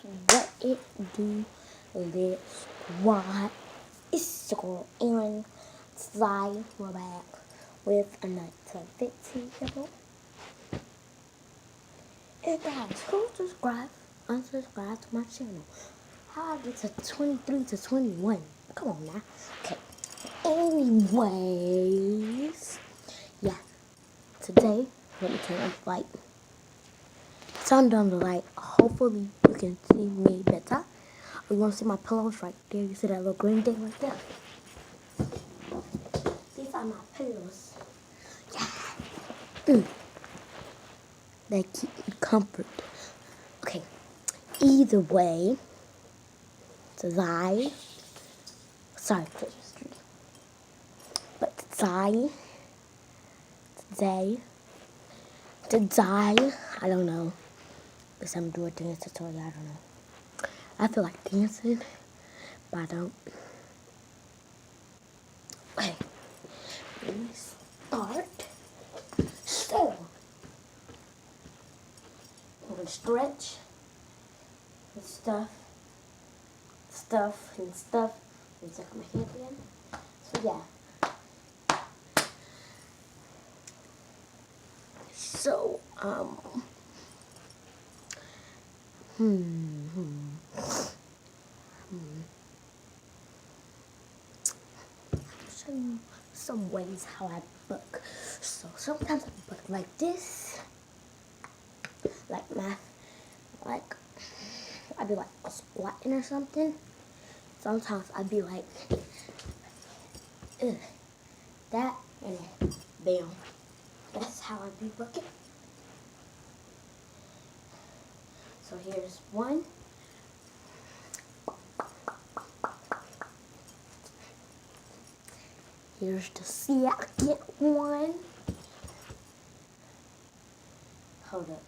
What it do, little squad? It's your girl Aaron Sly. We're back with another video. And guys, who unsubscribe to my channel? How I get to 23 to 21? Come on now. Okay. Anyways, yeah. Today, let me turn on the light. Turn on the light. Hopefully, you can see me better. You want to see my pillows right there? You see that little green thing right there? These are my pillows. Yeah. They keep me comfort. Okay. Either way, today, sorry for this, but today, I don't know. Because I'm doing a dance tutorial, I don't know. I feel like dancing, but I don't. Okay. Let me start. So, I'm going to stretch and stuff. Let me take my hand in. So, yeah. So, show you some ways how I book. So sometimes I book like this, I'd be like squatting or something. Sometimes I'd be like that, and then bam. That's how I be booking. So here's one. Here's the second one. Hold up.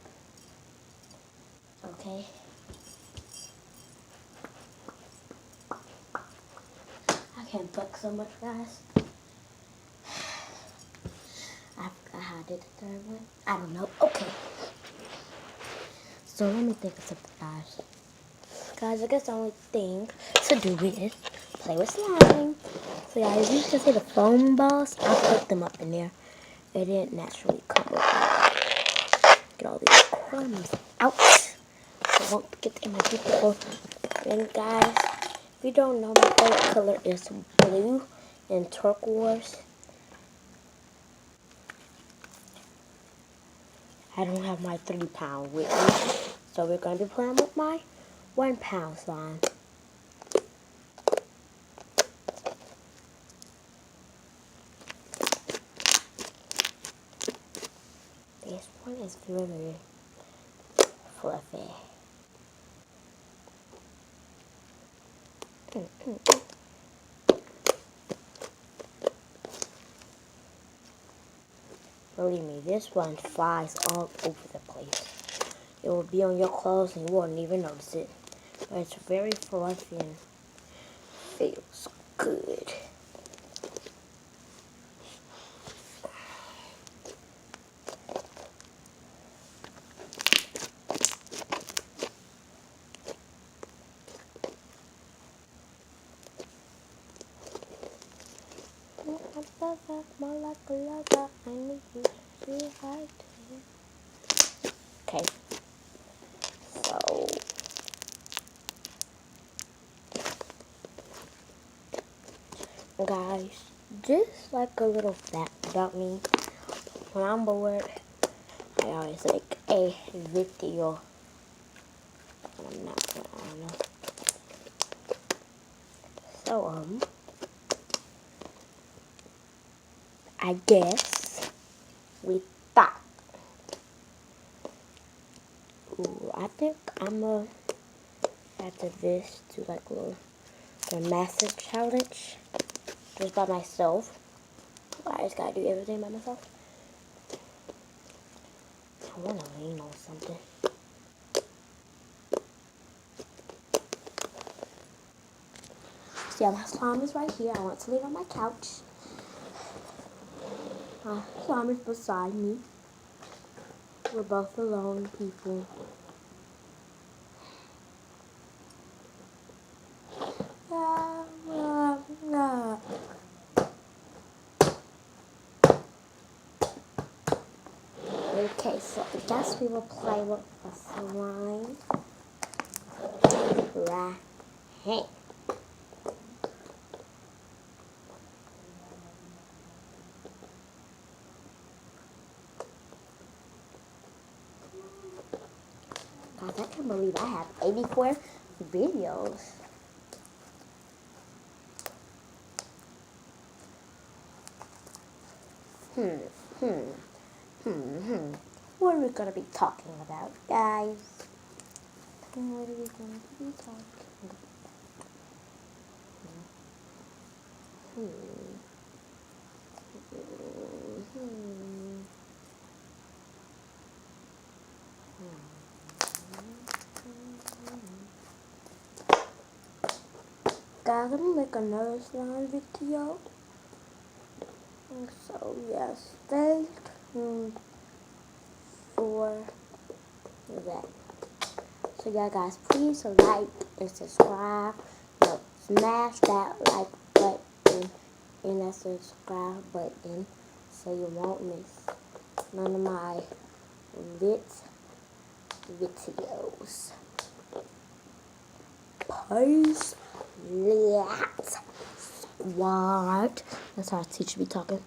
Okay. I can't book so much, guys. I forgot how I did the third one. I don't know. Okay. So let me think of something, guys. Guys, I guess the only thing to do is play with slime. So guys, you can see the foam balls. I put them up in there. It didn't naturally come with that. Get all these crumbs out. So won't get in my beautiful. And guys, if you don't know, my favorite color is blue and turquoise. I don't have my 3 pound with me. So we're going to be playing with my 1 pound slime. This one is very fluffy. Believe me, this one flies all over the place. It will be on your clothes and you won't even notice it. But it's very fluffy and feels good. Okay, so guys, just like a little fact about me, when I'm bored, I always make a video. I'm not gonna, I don't know. So, I guess we thought. Ooh, I think I'm gonna add to this to like a little massive challenge just by myself. I just gotta do everything by myself. I wanna lean on something. So yeah, my slime is right here. I want to lean on my couch. My slime is beside me. We're both alone people. Okay, so I guess we will play with the slime right here. Guys, I can't believe I have 84 videos. What are we gonna be talking about, guys? What are we gonna be talking about? Guys, let me make another slime video. So yes, stay tuned for that. So yeah, guys, please like and subscribe. No, smash that like button and that subscribe button so you won't miss none of my videos. Peace. Let's squad. That's how our teacher be talking.